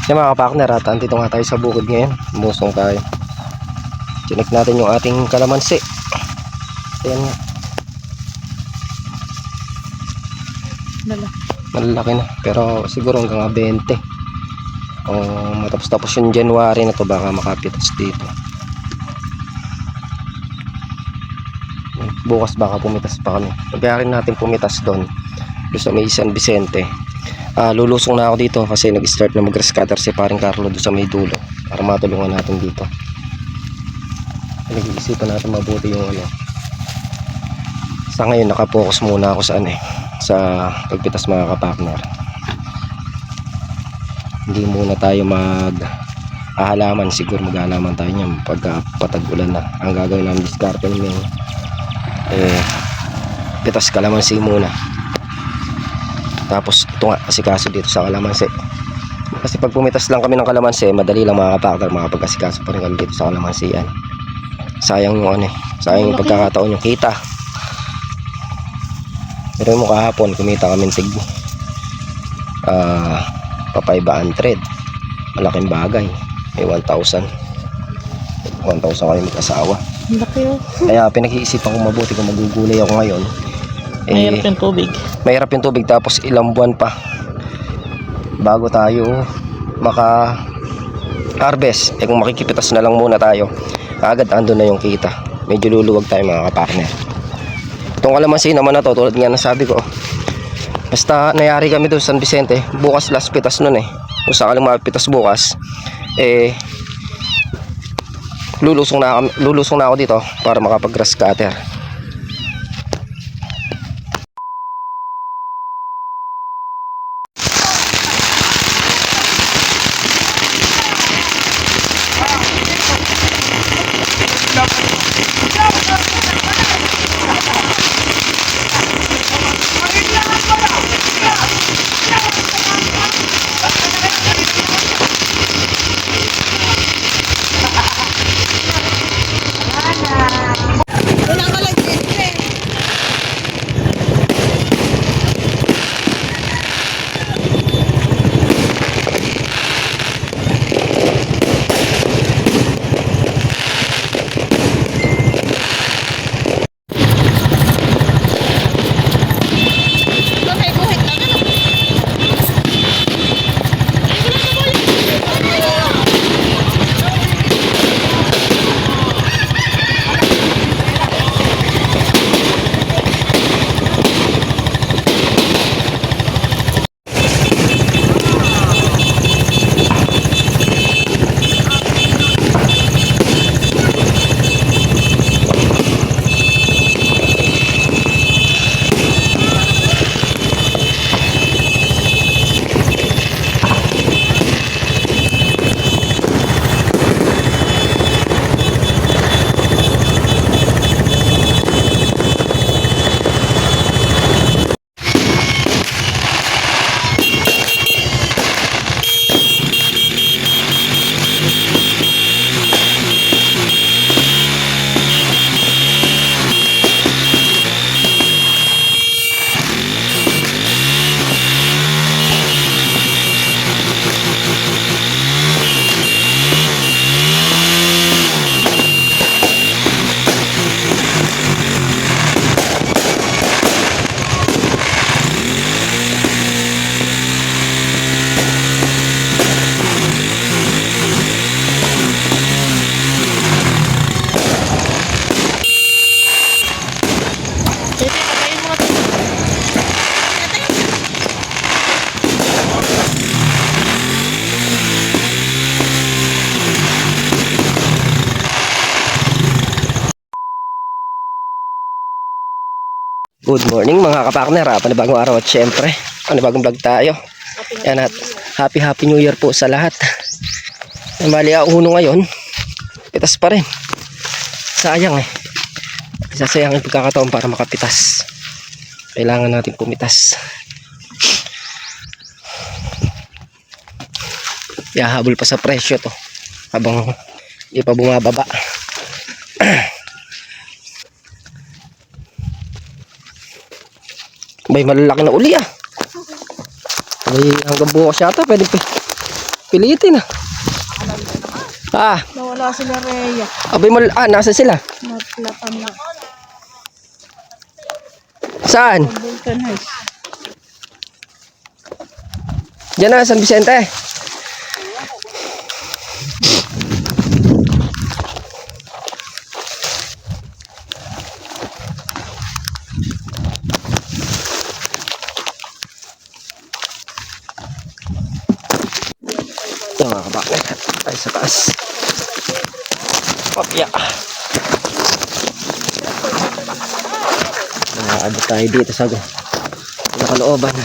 Kaya mga kapakner, at andito nga tayo sa bukid ngayon. Musong tayo. Chinek natin yung ating kalamansi. Ayan nga. Malalaki na. Pero siguro hanggang 20. O matapos-tapos yung January na to, baka makapitas dito. Bukas baka pumitas pa kami. Pagkayarin natin pumitas doon sa may San Vicente. Lulusong na ako dito kasi nag-start na mag-grass cutter si paring Carlo doon sa may dulo para matulungan natin dito. Nag-iisipan natin mabuti yung ano. Sa ngayon nakapokus muna ako sa pagpitas mga kapakner. Hindi muna tayo halaman, siguro mag-halaman tayo niyan pagka patag-ulan na. Ang gagawin namin diskarte namin pitas kalamansi muna. Tapos ito nga asikaso dito sa kalamansi. Kasi pag pumitas lang kami ng kalamansi, madali lang mga kapakter, makapag-asikaso pa rin kami dito sa kalamansian. Sayang yung sayang yung pagkakataon yung kita. Pero mo kahapon kumita kami tig pa 500. Malaking bagay. May 1,000 kami mag-asawa. Laki oh. Kaya pinag-iisipan ko mabuti kung magugulay ako ngayon. Mahirap yung tubig. Mahirap yung tubig, tapos ilang buwan pa bago tayo maka-harvest. Kung makikipitas na lang muna tayo, agad andun na yung kita. Medyo luluwag tayo mga kapartner. Itong kalamansi naman na to, tulad nga na sabi ko, basta nayari kami doon San Vicente, bukas last pitas nun kung sakaling mapitas bukas, lulusong na ako dito para makapag-grass cutter. Good morning mga kapakner, panibagong araw at syempre panibagong vlog tayo. Yan at happy New Year po sa lahat. Mali ang uno ngayon, pitas pa rin. Sayang Sasayang yung pagkakataon para makapitas. Kailangan natin pumitas. Habol pa sa presyo to habang di pa bumababa. May malalaki na uli May hanggang bukas yata Pilitin ah. Ah, Nawala sila Rhea. abay mo, nasa sila? Natlapan na. Saan? Vulcan Heights. Diyan na, San Vicente. Ito mga kabakit. Tayo sa taas. Papya. Nakaabot tayo dito sa nakalooban.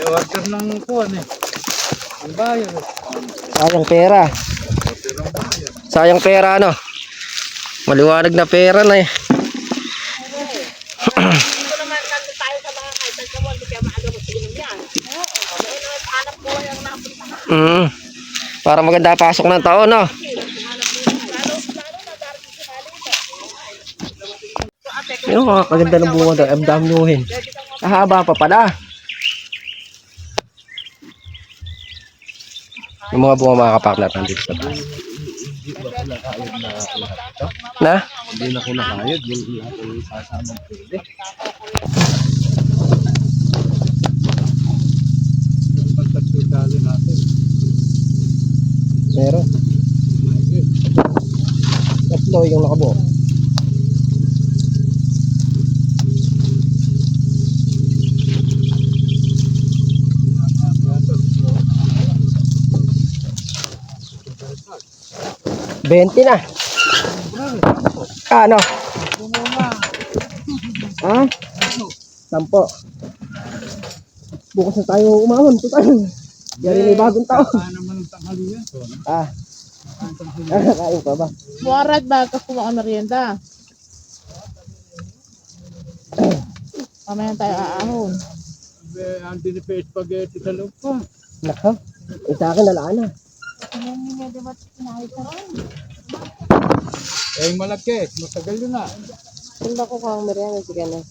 Order ng kuwan eh. Ang bayan. Sayang pera. Sayang pera ano. Maliwanag na pera na eh. Para maganda pasok ng taon no. Yung mga kaganda ng bunga daw, ang daminuhin. Kahaba pa pala. Yung mga bunga mga kapaklat nandito sa taas. Na? Hindi na ko nakayod. Yung aking sasamang pwede. Pagtagsitali natin. Meron. Tatlo yung nakabuo. Benti na. Ano? Ha? 10. Bukas na tayo umahon. Total. Yan may bagong taon. Paano naman ang tanghali yan? Ah. Nakakain pa ba? Buwarad ba ka kumain merienda? Mamaya tayo aahon. Ang dinipay spaghetti sa loob pa. Naka. Sa akin nalaan na. Eh malaki. Matagal yun na. Hindi ko kang merienda. Sige na.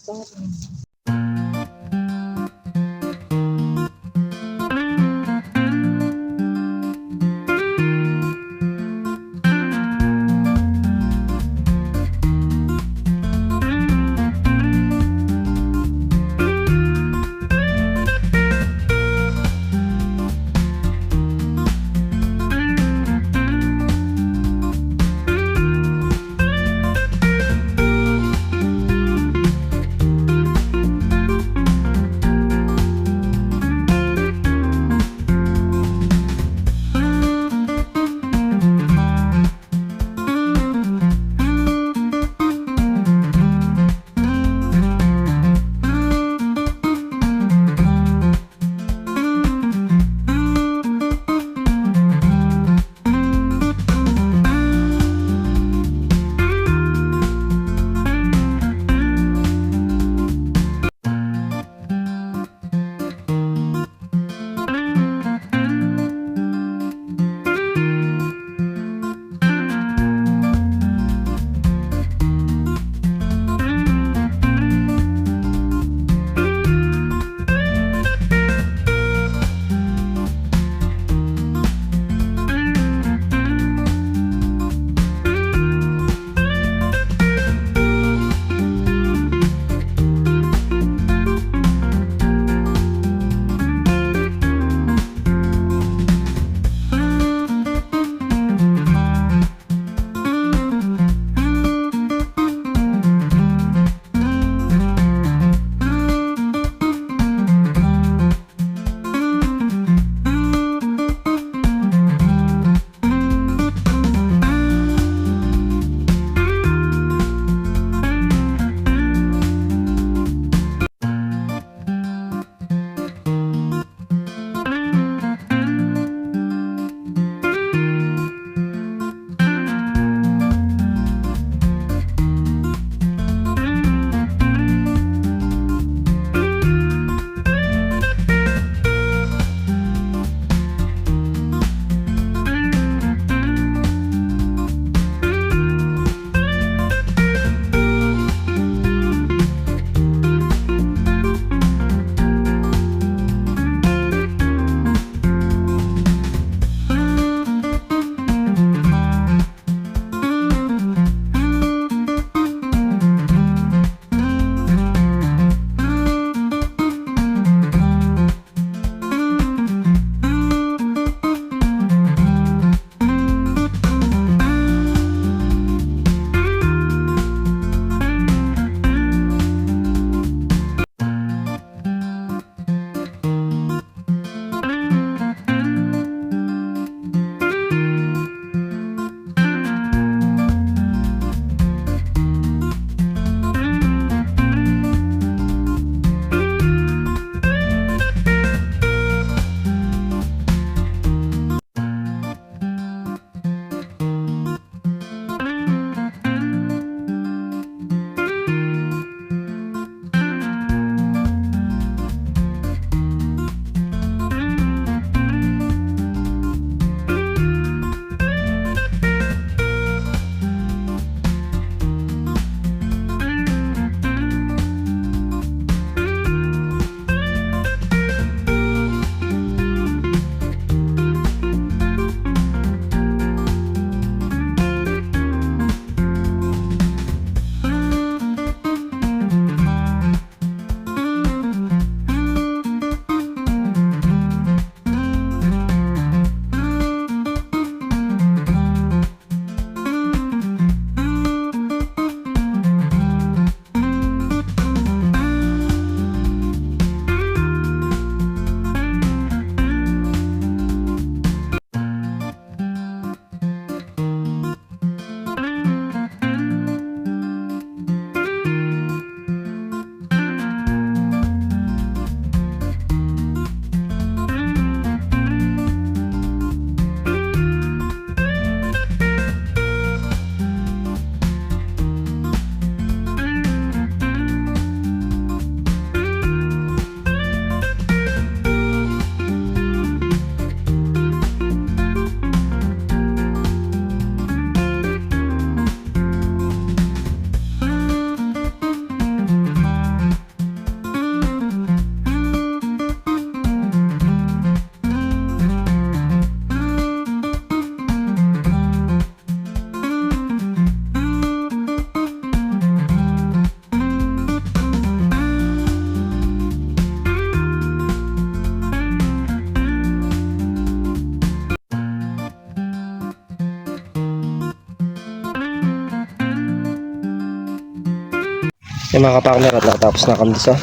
Yung mga kapakner at nakatapos na kami sa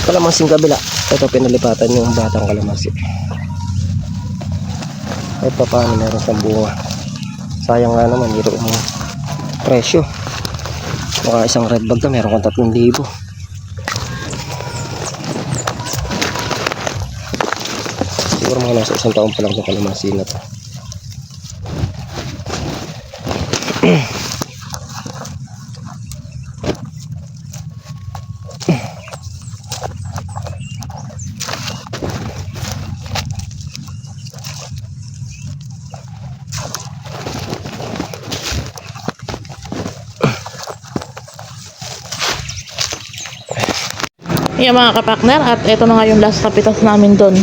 kalamansing kabila. Ito pinalipatan yung batang kalamansi. Kahit pa paano meron siyang bunga. Sayang nga naman yung presyo. Baka isang red bag na meron kang 3,000. Siguro mga nasa 1 taon pa lang yung kalamansi na to. Yan mga kapakner, at ito na nga yung last kapitas namin doon.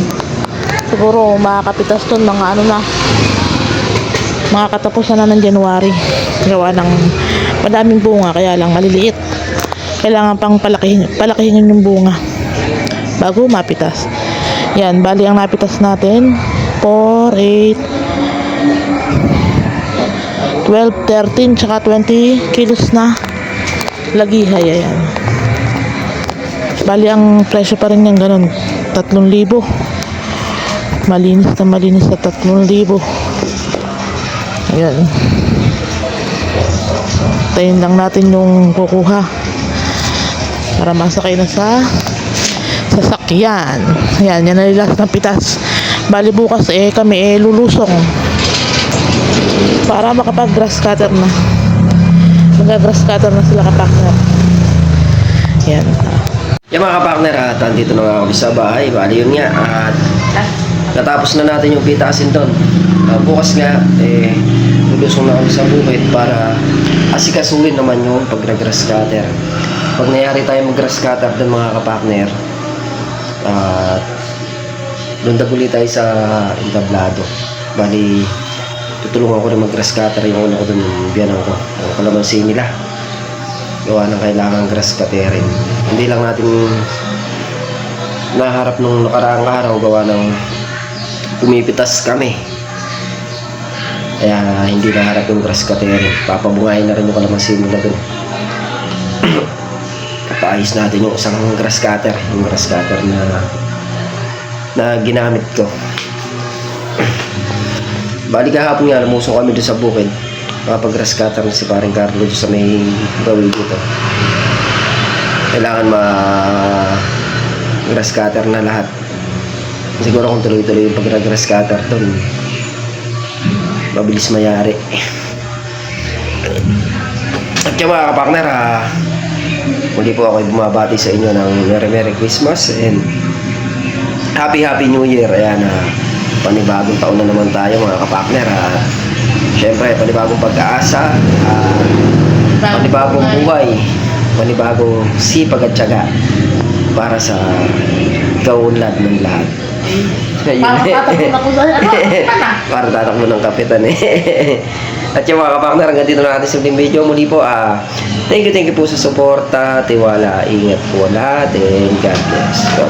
Siguro makakapitas doon mga ano na, mga katapusan na ng January. Gawa ng madaming bunga, kaya lang maliliit. Kailangan pang palakihin yung bunga bago mapitas. Yan, bali ang napitas natin 4, 8, 12, 13, tsaka 20 kilos na lagihay. Ayan. Bali ang presyo pa rin yan ganun, 3,000. Malinis na 3,000. Ayan. Tayin lang natin yung kukuha para masakay na sa sasakyan. Ayan, yan na last ng pitas. Bali bukas kami lulusong para makapag grass cutter na. Mag-grass cutter na sila kapakner. Yan. Yung mga kapakner, at andito na nga kami sa bahay. Bali yun nga, at natapos na natin yung pitasin doon. Bukas nga, lulusong na kami sa bukid para asikasuhin naman yung pag-grass cutter. Pag nangyari tayo mag-grass cutter doon mga kapakner, doon taguli tayo sa entablado. Bali, tutulungan ko rin mag-grass cutter yung una ko doon, biyanan ko. Ang kalamansi nila. Gawa ng kailangan grass cutterin. Hindi lang natin naharap nung nakaraang araw gawa ng pumipitas kami. Kaya hindi naharap yung grass cutterin. Papabungayin na rin yung kalamansi nila doon. Papaayos natin yung isang grass cutter. Yung grass cutter na ginamit ko. Bali kahapon nga, lumusong kami doon sa bukid. Makapag-grass cutter na si paring Carlo doon sa may gawin dito. Kailangan grass cutter na lahat. Siguro kung tuloy-tuloy yung pag-grass cutter doon, mabilis mayari. At yung mga kapakner, muli po ako bumabati sa inyo ng Merry Christmas and Happy New Year. Ayan, panibagong taon na naman tayo mga kapakner. Siyempre, panibagong pag-aasa, panibagong buhay, panibagong sipag at tiyaga para sa kaunlad ng lahat. Para tatakbo ng kapitan At yung mga kapakner, hanggang dito na natin sa video. Muli po, thank you po sa suporta, tiwala, ingat po lahat, and God bless.